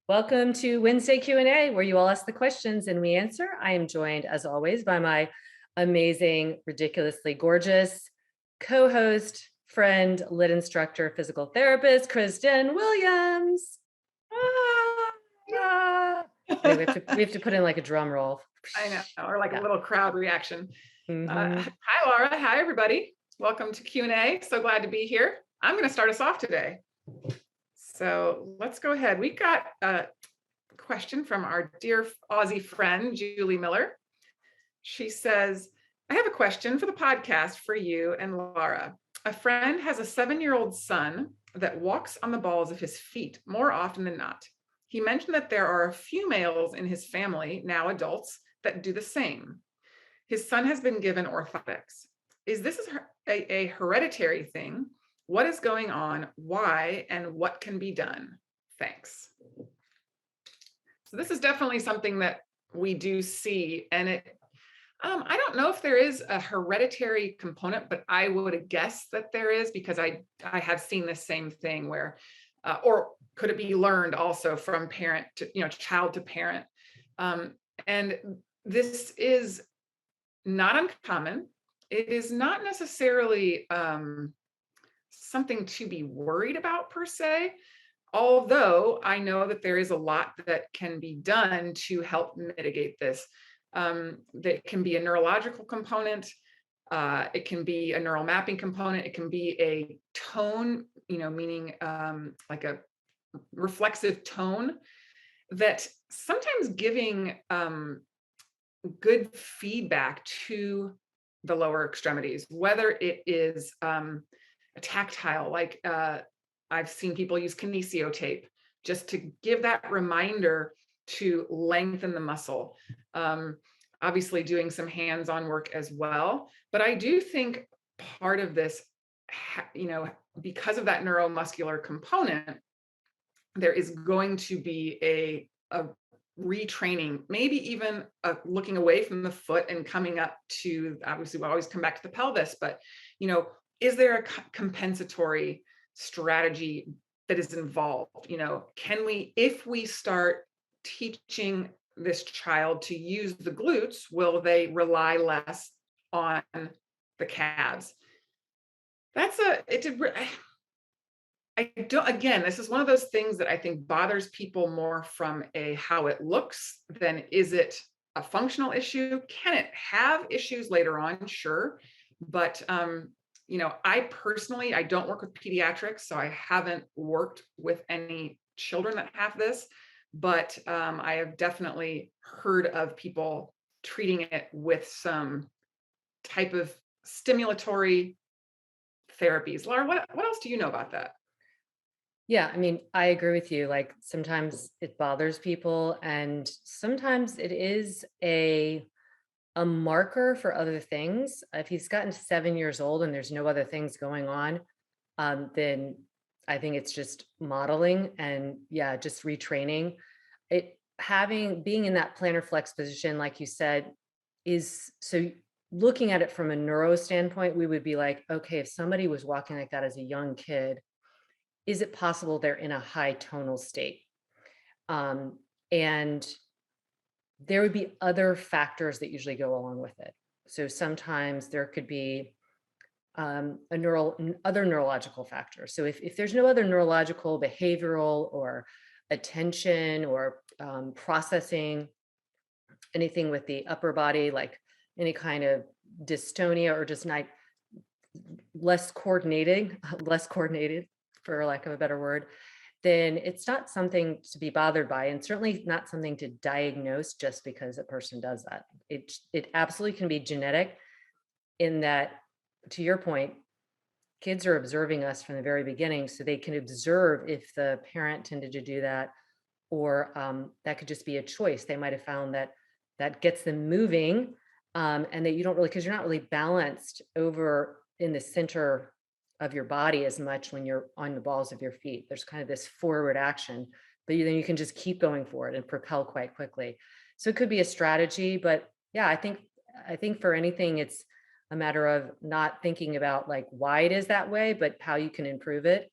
Welcome to Wednesday Q&A, where you all ask the questions and we answer. I am joined, as always, by my amazing, ridiculously gorgeous co-host, friend, lit instructor, physical therapist, Kristen Williams. Ah, ah. Anyway, we have to put in like a drum roll. I know, or like a Yeah. little crowd reaction. Mhm. Hi, Laura. Hi, everybody. Welcome to Q&A. So glad to be here. I'm going to start us off today. So let's go ahead. We got a question from our dear Aussie friend, Julie Miller. She says, I have a question for the podcast for you and Laura. A friend has a 7-year-old son that walks on the balls of his feet more often than not. He mentioned that there are a few males in his family, now adults, that do the same. His son has been given orthotics. Is this a hereditary thing? What is going on? Why? And what can be done? Thanks. So this is definitely something that we do see. And I don't know if there is a hereditary component, but I would guess that there is, because I have seen the same thing where, or could it be learned also from parent to, child to parent? And this is not uncommon. It is not necessarily something to be worried about per se, although I know that there is a lot that can be done to help mitigate this. That can be a neurological component. It can be a neural mapping component. It can be a tone, meaning like a reflexive tone, that sometimes giving good feedback to the lower extremities, whether it is a tactile, like I've seen people use kinesio tape just to give that reminder to lengthen the muscle. Obviously doing some hands-on work as well. But I do think part of this, because of that neuromuscular component, there is going to be a retraining, maybe even looking away from the foot and coming up to, obviously we always come back to the pelvis, but is there a compensatory strategy that is involved? Can we, if we start teaching this child to use the glutes, will they rely less on the calves? I don't, again, this is one of those things that I think bothers people more from a how it looks than is it a functional issue. Can it have issues later on? Sure. But, I personally, I don't work with pediatrics, so I haven't worked with any children that have this, but I have definitely heard of people treating it with some type of stimulatory therapies. Laura, what else do you know about that? Yeah, I mean, I agree with you. Like sometimes it bothers people, and sometimes it is a marker for other things. If he's gotten to 7 years old and there's no other things going on, then I think it's just modeling and yeah, just retraining. Being in that plantar flex position, like you said, is so looking at it from a neuro standpoint, we would be like, okay, if somebody was walking like that as a young kid, is it possible they're in a high tonal state? And there would be other factors that usually go along with it. So sometimes there could be other neurological factors. So if there's no other neurological, behavioral, or attention or processing, anything with the upper body, like any kind of dystonia or just not less coordinated, for lack of a better word, then it's not something to be bothered by, and certainly not something to diagnose just because a person does that. It absolutely can be genetic, in that, to your point, kids are observing us from the very beginning, so they can observe if the parent tended to do that, or that could just be a choice. They might have found that that gets them moving, and that you don't really, because you're not really balanced over in the center of your body as much when you're on the balls of your feet. There's kind of this forward action, but then you can just keep going forward and propel quite quickly. So it could be a strategy, but yeah, I think for anything, it's a matter of not thinking about like why it is that way, but how you can improve it.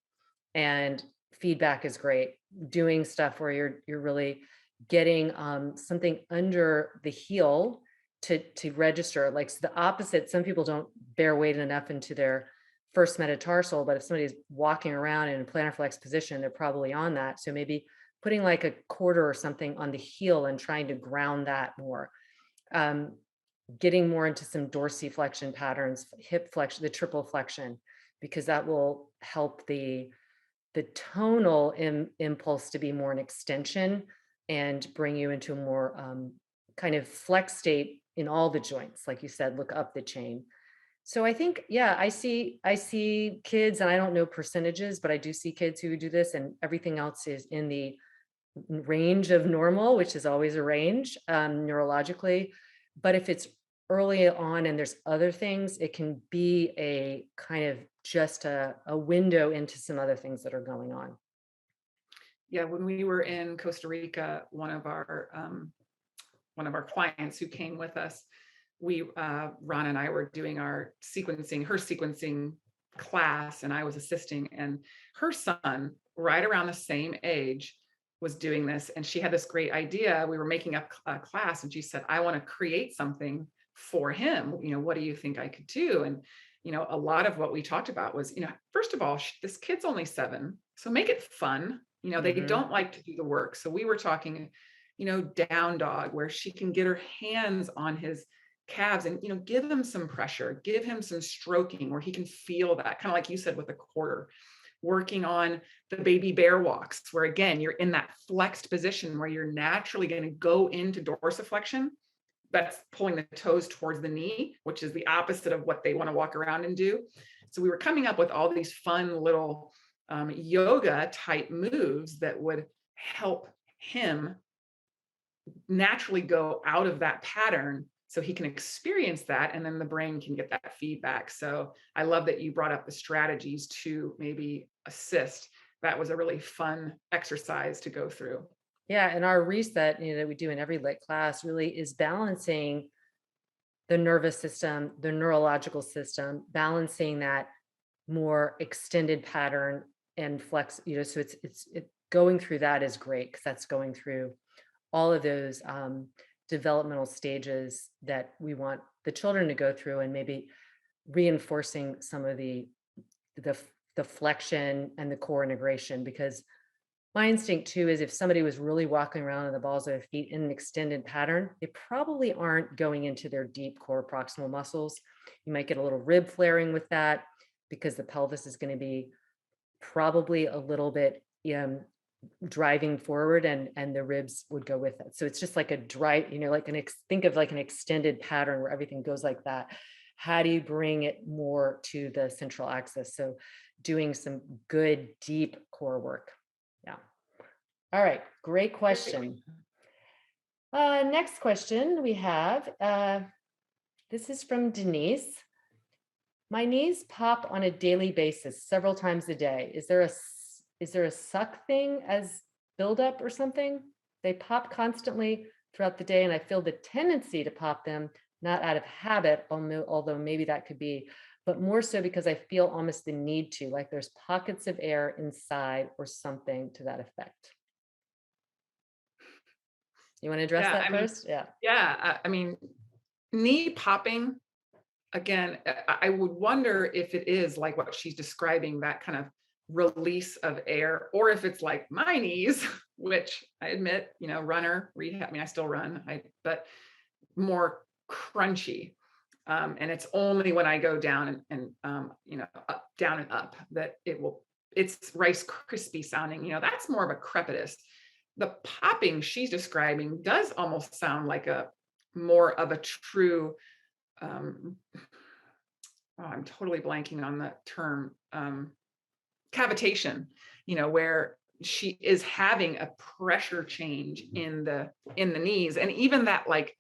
And feedback is great. doing stuff where you're really getting something under the heel to register. Like, so the opposite, some people don't bear weight enough into their first metatarsal, but if somebody's walking around in a plantar flex position, they're probably on that. So maybe putting like a quarter or something on the heel and trying to ground that more. Um, Getting more into some dorsiflexion patterns, hip flexion, the triple flexion, because that will help the tonal impulse to be more an extension and bring you into a more kind of flex state in all the joints. Like you said, look up the chain. So I think, yeah, I see kids, and I don't know percentages, but I do see kids who do this, and everything else is in the range of normal, which is always a range neurologically. But if it's early on and there's other things, it can be a kind of just a window into some other things that are going on. Yeah, when we were in Costa Rica, one of our clients who came with us, we Ron and I were doing her sequencing class, and I was assisting. And her son, right around the same age, was doing this, and she had this great idea. We were making up a class, and she said, "I want to create something for him. What do you think I could do?" And a lot of what we talked about was, first of all, this kid's only 7, so make it fun. They Hmm. don't like to do the work. So we were talking, down dog, where she can get her hands on his calves and, give him some pressure, give him some stroking where he can feel that, kind of like you said with a quarter. Working on the baby bear walks, where again, you're in that flexed position where you're naturally going to go into dorsiflexion. That's pulling the toes towards the knee, which is the opposite of what they want to walk around and do. So we were coming up with all these fun little yoga type moves that would help him naturally go out of that pattern so he can experience that, and then the brain can get that feedback. So I love that you brought up the strategies to maybe assist. That was a really fun exercise to go through. Yeah, and our reset, that we do in every lit class really is balancing the nervous system, the neurological system, balancing that more extended pattern and flex, so it's going through that is great because that's going through all of those developmental stages that we want the children to go through, and maybe reinforcing some of the the flexion and the core integration. Because my instinct too is if somebody was really walking around on the balls of their feet in an extended pattern, they probably aren't going into their deep core proximal muscles. You might get a little rib flaring with that because the pelvis is going to be probably a little bit driving forward, and the ribs would go with it. So it's just like a drive, like think of like an extended pattern where everything goes like that. How do you bring it more to the central axis? So doing some good deep core work. Yeah. All right. Great question. Next question we have. This is from Denise. My knees pop on a daily basis, several times a day. Is there a suck thing as buildup or something? They pop constantly throughout the day, and I feel the tendency to pop them, not out of habit, although maybe that could be, but more so because I feel almost the need to, like there's pockets of air inside or something to that effect. You want to address Yeah, that first? Yeah. I mean, knee popping, again, I would wonder if it is like what she's describing, that kind of release of air, or if it's like my knees, which I admit, runner, rehab, I still run, but more crunchy. And it's only when I go down and up, down and up, that it's Rice Krispie sounding, that's more of a crepitus. The popping she's describing does almost sound like a more of a true, I'm totally blanking on the term, cavitation, where she is having a pressure change in the knees, and even that like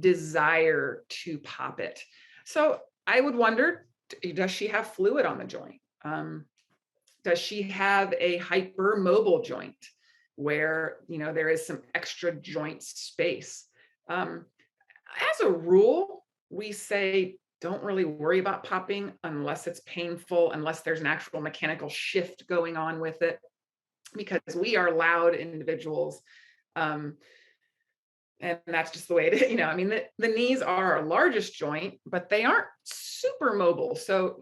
desire to pop it. So I would wonder, does she have fluid on the joint? Does she have a hypermobile joint where there is some extra joint space? As a rule, we say don't really worry about popping unless it's painful, unless there's an actual mechanical shift going on with it. because we are loud individuals. Um, and that's just the way it is. I mean, the knees are our largest joint, but they aren't super mobile. So,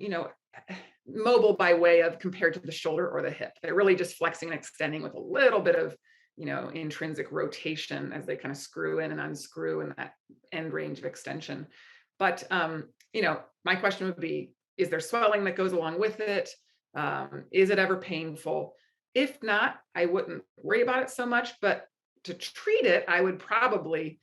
mobile by way of compared to the shoulder or the hip. They're really just flexing and extending with a little bit of, intrinsic rotation as they kind of screw in and unscrew in that end range of extension. But, my question would be, is there swelling that goes along with it? Is it ever painful? If not, I wouldn't worry about it so much, but to treat it, I would probably,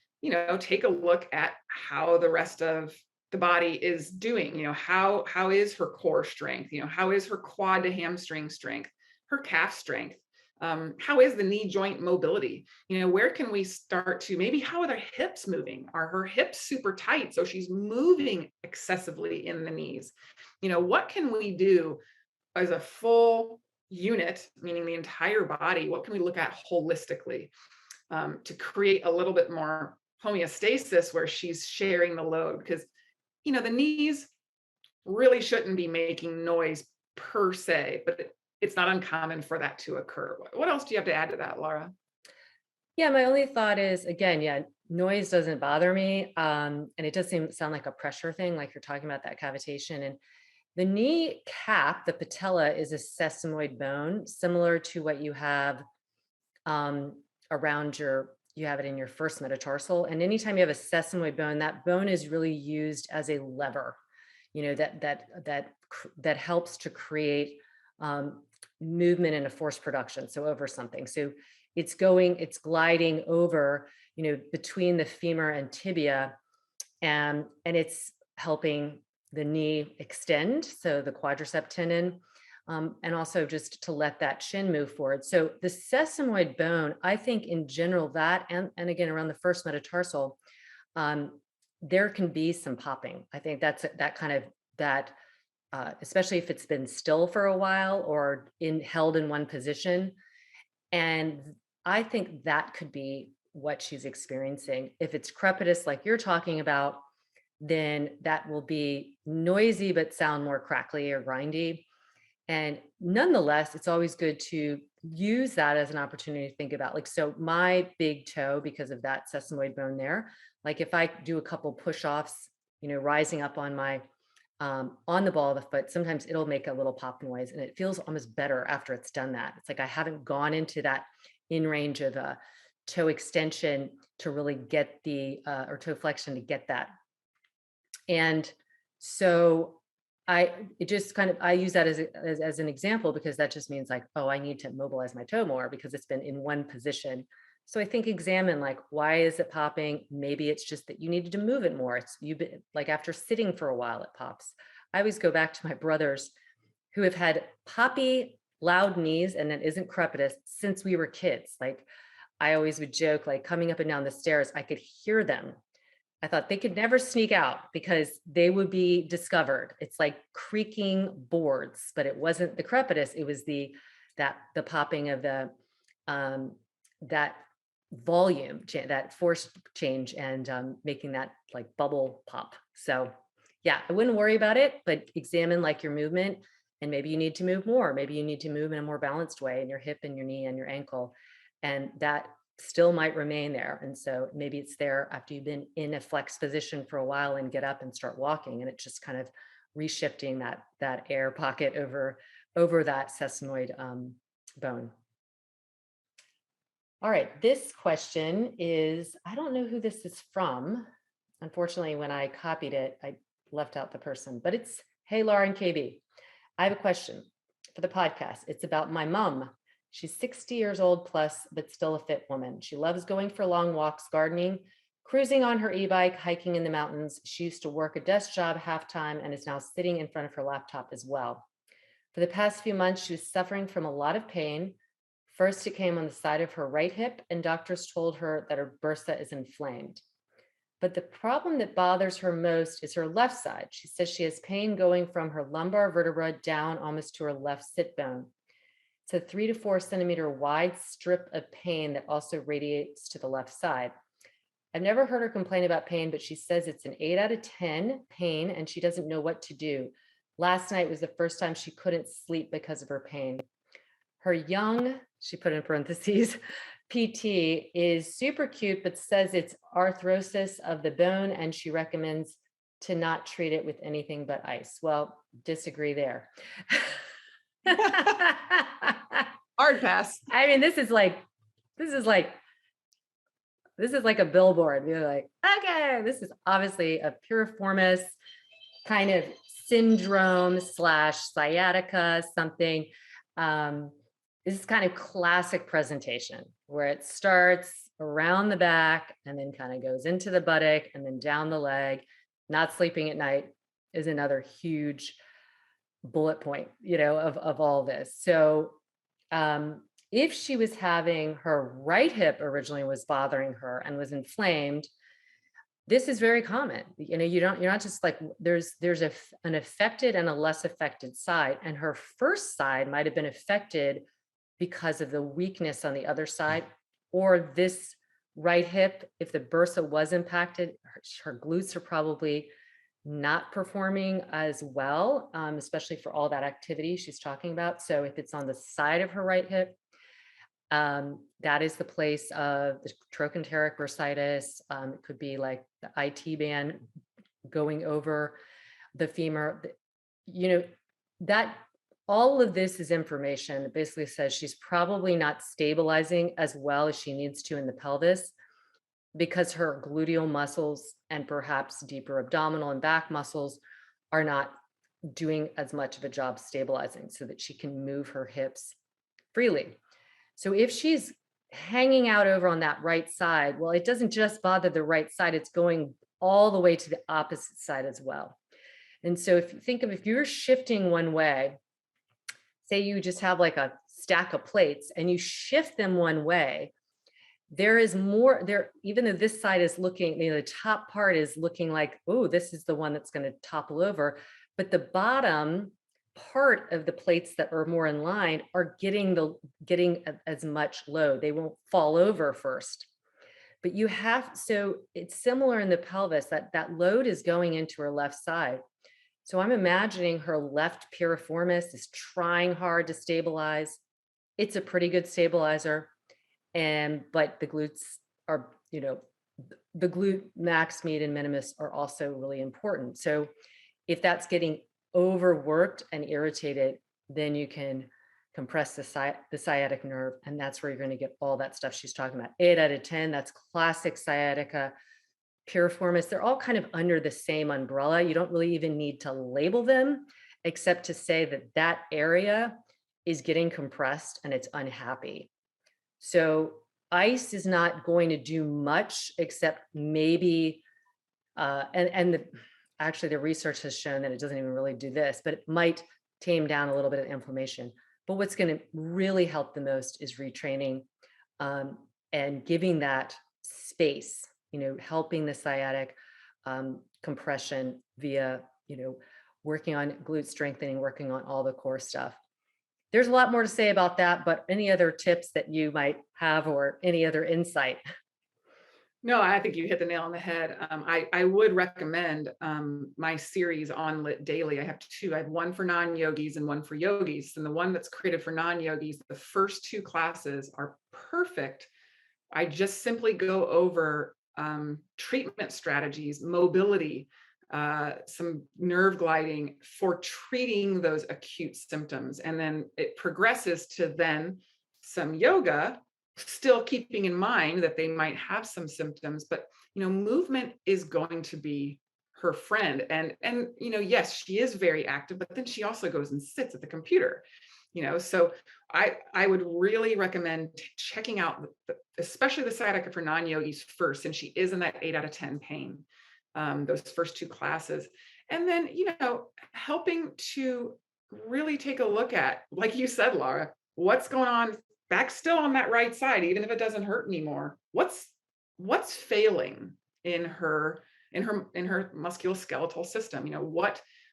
take a look at how the rest of the body is doing. How is her core strength? How is her quad to hamstring strength, her calf strength? How is the knee joint mobility? Where can we start to maybe how are their hips moving? Are her hips super tight so she's moving excessively in the knees? What can we do as a full unit, meaning the entire body? What can we look at holistically? To create a little bit more homeostasis where she's sharing the load, because the knees really shouldn't be making noise per se, but it's not uncommon for that to occur. What else do you have to add to that, Laura? Yeah, my only thought is, again, yeah, noise doesn't bother me. And it does sound like a pressure thing, like you're talking about that cavitation. And the knee cap, the patella, is a sesamoid bone, similar to what you have um, around you have it in your first metatarsal. And anytime you have a sesamoid bone, that bone is really used as a lever, that helps to create movement and a force production. So over something. So it's gliding over, between the femur and tibia, and it's helping the knee extend. So the quadricep tendon, and also just to let that shin move forward. So the sesamoid bone, I think in general that, and again, around the first metatarsal, um, there can be some popping. I think that kind of that, especially if it's been still for a while or held in one position. And I think that could be what she's experiencing. If it's crepitus, like you're talking about, then that will be noisy, but sound more crackly or grindy. And nonetheless, it's always good to use that as an opportunity to think about, like, so my big toe, because of that sesamoid bone there, like if I do a couple push-offs, rising up on the ball of the foot, sometimes it'll make a little pop noise and it feels almost better after it's done that. It's like I haven't gone into that in range of a toe extension to really get or toe flexion to get that. And so I use that as an example, because that just means like, oh, I need to mobilize my toe more because it's been in one position. So I think examine, like, why is it popping? Maybe it's just that you needed to move it more. You've been like, after sitting for a while, it pops. I always go back to my brothers who have had poppy, loud knees, and that isn't crepitus since we were kids. Like I always would joke, like coming up and down the stairs, I could hear them. I thought they could never sneak out because they would be discovered. It's like creaking boards, but it wasn't the crepitus. It was the popping of that volume, that force change, and making that like bubble pop. So yeah, I wouldn't worry about it, but examine like your movement, and maybe you need to move more. Maybe you need to move in a more balanced way in your hip and your knee and your ankle. And that still might remain there. And so maybe it's there after you've been in a flex position for a while and get up and start walking. And it's just kind of reshifting that air pocket over that sesamoid bone. All right, this question is, I don't know who this is from. Unfortunately, when I copied it, I left out the person, but it's, hey, Laura and KB. I have a question for the podcast. It's about my mom. She's 60 years old plus, but still a fit woman. She loves going for long walks, gardening, cruising on her e-bike, hiking in the mountains. She used to work a desk job half-time and is now sitting in front of her laptop as well. For the past few months, she was suffering from a lot of pain. First, it came on the side of her right hip, and doctors told her that her bursa is inflamed. But the problem that bothers her most is her left side. She says she has pain going from her lumbar vertebra down almost to her left sit bone. It's a 3 to 4 centimeter wide strip of pain that also radiates to the left side. I've never heard her complain about pain, but she says it's an 8 out of 10 pain and she doesn't know what to do. Last night was the first time she couldn't sleep because of her pain. Her young she put in parentheses, PT is super cute, but says it's arthrosis of the bone, and she recommends to not treat it with anything but ice. Well, disagree there. Hard pass. I mean, this is like this is like a billboard. You're like, okay, this is obviously a piriformis kind of syndrome slash sciatica, something. This is kind of classic presentation where it starts around the back and then kind of goes into the buttock and then down the leg. Not sleeping at night is another huge bullet point, of all this. So, if she was having her right hip originally was bothering her and was inflamed, this is very common. You're not just like an affected and a less affected side, and her first side might have been affected because of the weakness on the other side, or this right hip, if the bursa was impacted, her glutes are probably not performing as well, especially for all that activity she's talking about. So if it's on the side of her right hip, that is the place of the trochanteric bursitis. It could be like the IT band going over the femur. That all of this is information that basically says she's probably not stabilizing as well as she needs to in the pelvis, because her gluteal muscles and perhaps deeper abdominal and back muscles are not doing as much of a job stabilizing so that she can move her hips freely. So if she's hanging out over on that right side, well, it doesn't just bother the right side, it's going all the way to the opposite side as well. And so if you're shifting one way, say you just have like a stack of plates and you shift them one way, there is more there, even though this side is looking, the top part is looking like, oh, this is the one that's going to topple over. But the bottom part of the plates that are more in line are getting as much load. They won't fall over first. But so it's similar in the pelvis, that load is going into her left side. So I'm imagining her left piriformis is trying hard to stabilize. It's a pretty good stabilizer. But the glutes are, the glute max, medius, and minimus are also really important. So if that's getting overworked and irritated, then you can compress the sciatic nerve, and that's where you're going to get all that stuff she's talking about. 8 out of 10, that's classic sciatica, piriformis. They're all kind of under the same umbrella. You don't really even need to label them, except to say that area is getting compressed and it's unhappy. So ice is not going to do much except maybe, actually the research has shown that it doesn't even really do this, but it might tame down a little bit of inflammation. But what's going to really help the most is retraining, and giving that space, helping the sciatic compression via, working on glute strengthening, working on all the core stuff. There's a lot more to say about that, but any other tips that you might have or any other insight? No, I think you hit the nail on the head. I would recommend my series on Lit Daily. I have two. I have one for non-yogis and one for yogis. And the one that's created for non-yogis, the first 2 classes are perfect. I just simply go over treatment strategies, mobility, some nerve gliding for treating those acute symptoms. And then it progresses to then some yoga, still keeping in mind that they might have some symptoms, but movement is going to be her friend. And yes, she is very active, but then she also goes and sits at the computer. So I would really recommend checking out, especially the sciatica for non-yogis first, since she is in that 8 out of 10 pain, those first 2 classes. And then, helping to really take a look at, like you said, Laura, what's going on back still on that right side, even if it doesn't hurt anymore. What's failing in her musculoskeletal system?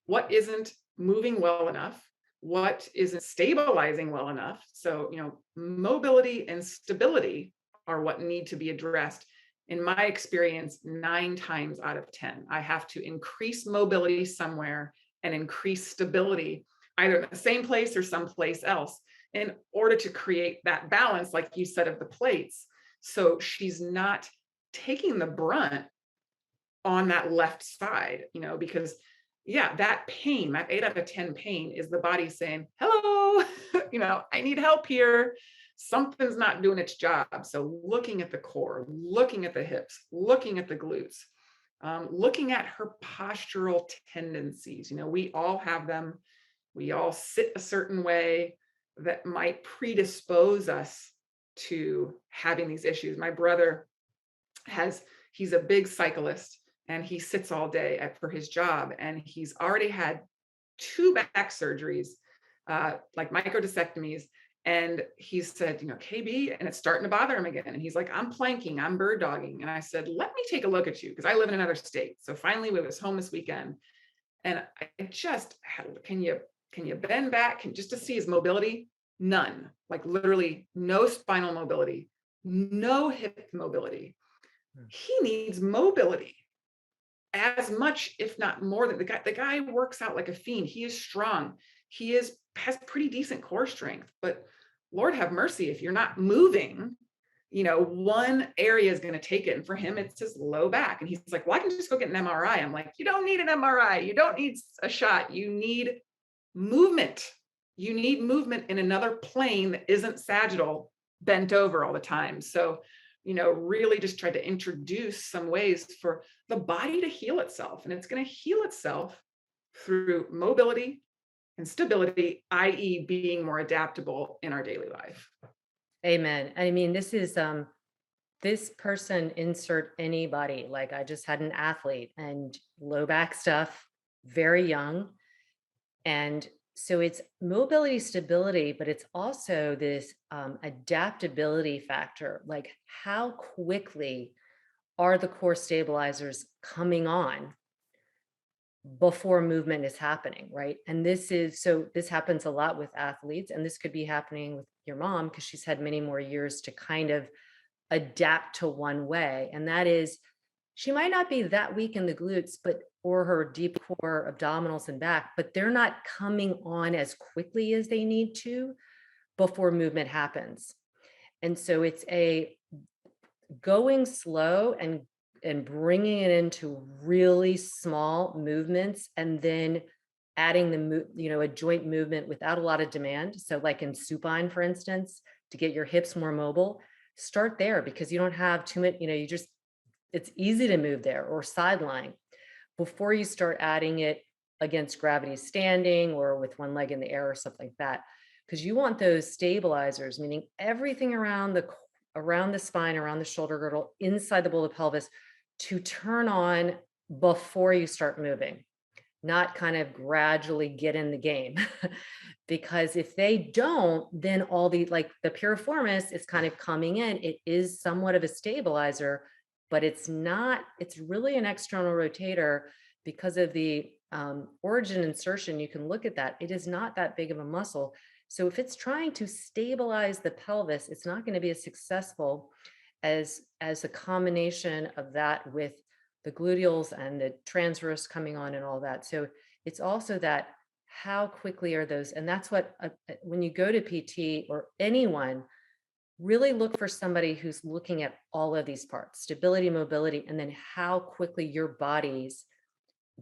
What isn't moving well enough? What isn't stabilizing well enough? So, mobility and stability are what need to be addressed. In my experience, 9 times out of 10, I have to increase mobility somewhere and increase stability, either in the same place or someplace else. in order to create that balance, like you said, of the plates. So she's not taking the brunt on that left side, because yeah, that pain, that 8 out of 10 pain is the body saying, hello, I need help here. Something's not doing its job. So looking at the core, looking at the hips, looking at the glutes, looking at her postural tendencies. We all have them. We all sit a certain way that might predispose us to having these issues. My brother he's a big cyclist, and he sits all day for his job, and he's already had 2 back surgeries, like microdiscectomies. And he said, KB, and it's starting to bother him again. And he's like, I'm planking, I'm bird dogging. And I said, let me take a look at you, because I live in another state. So finally we was home this weekend, and I just had, can you bend back, just to see his mobility? None, like literally no spinal mobility, no hip mobility. He needs mobility as much, if not more, than the guy works out like a fiend. He is strong. He has pretty decent core strength, but Lord have mercy, if you're not moving, one area is going to take it. And for him, it's his low back. And he's like, well, I can just go get an MRI. I'm like, you don't need an MRI. You don't need a shot. You need movement. You need movement in another plane that isn't sagittal, bent over all the time. So really just try to introduce some ways for the body to heal itself. And it's going to heal itself through mobility and stability, i.e. being more adaptable in our daily life. Amen. I mean, this is this person, insert anybody. Like, I just had an athlete and low back stuff, very young. And so it's mobility, stability, but it's also this adaptability factor. Like, how quickly are the core stabilizers coming on before movement is happening, right? And this happens a lot with athletes, and this could be happening with your mom because she's had many more years to kind of adapt to one way. And that is, she might not be that weak in the glutes, or her deep core abdominals and back, but they're not coming on as quickly as they need to before movement happens. And so it's a going slow and bringing it into really small movements, and then adding a joint movement without a lot of demand. So like in supine, for instance, to get your hips more mobile, start there, because you don't have too much, it's easy to move there, or sideline, before you start adding it against gravity standing or with one leg in the air or something like that. Because you want those stabilizers, meaning everything around the spine, around the shoulder girdle, inside the bowl of pelvis, to turn on before you start moving, not kind of gradually get in the game. Because if they don't, then all like the piriformis is kind of coming in. It is somewhat of a stabilizer, but it's really an external rotator because of the origin insertion. You can look at that. It is not that big of a muscle. So if it's trying to stabilize the pelvis, it's not going to be as successful as a combination of that with the gluteals and the transverse coming on and all that. So it's also that, how quickly are those? And that's what, when you go to PT or anyone, really look for somebody who's looking at all of these parts: stability, mobility, and then how quickly your body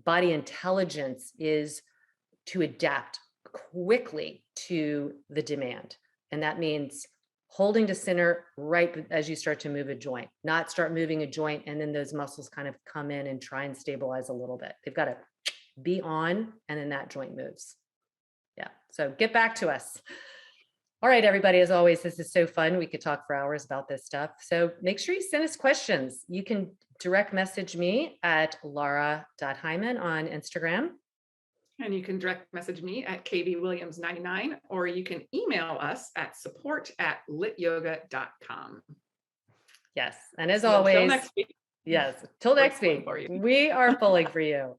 intelligence is to adapt quickly to the demand. And that means holding to center right as you start to move a joint, not start moving a joint and then those muscles kind of come in and try and stabilize a little bit. They've got to be on, and then that joint moves. Yeah. So get back to us. All right, everybody, as always, this is so fun. We could talk for hours about this stuff. So make sure you send us questions. You can direct message me at lara.hyman on Instagram. And you can direct message me at kbwilliams99, or you can email us at support@lityoga.com. Yes. And as always, until next week. Yes. Till next week, we are pulling for you.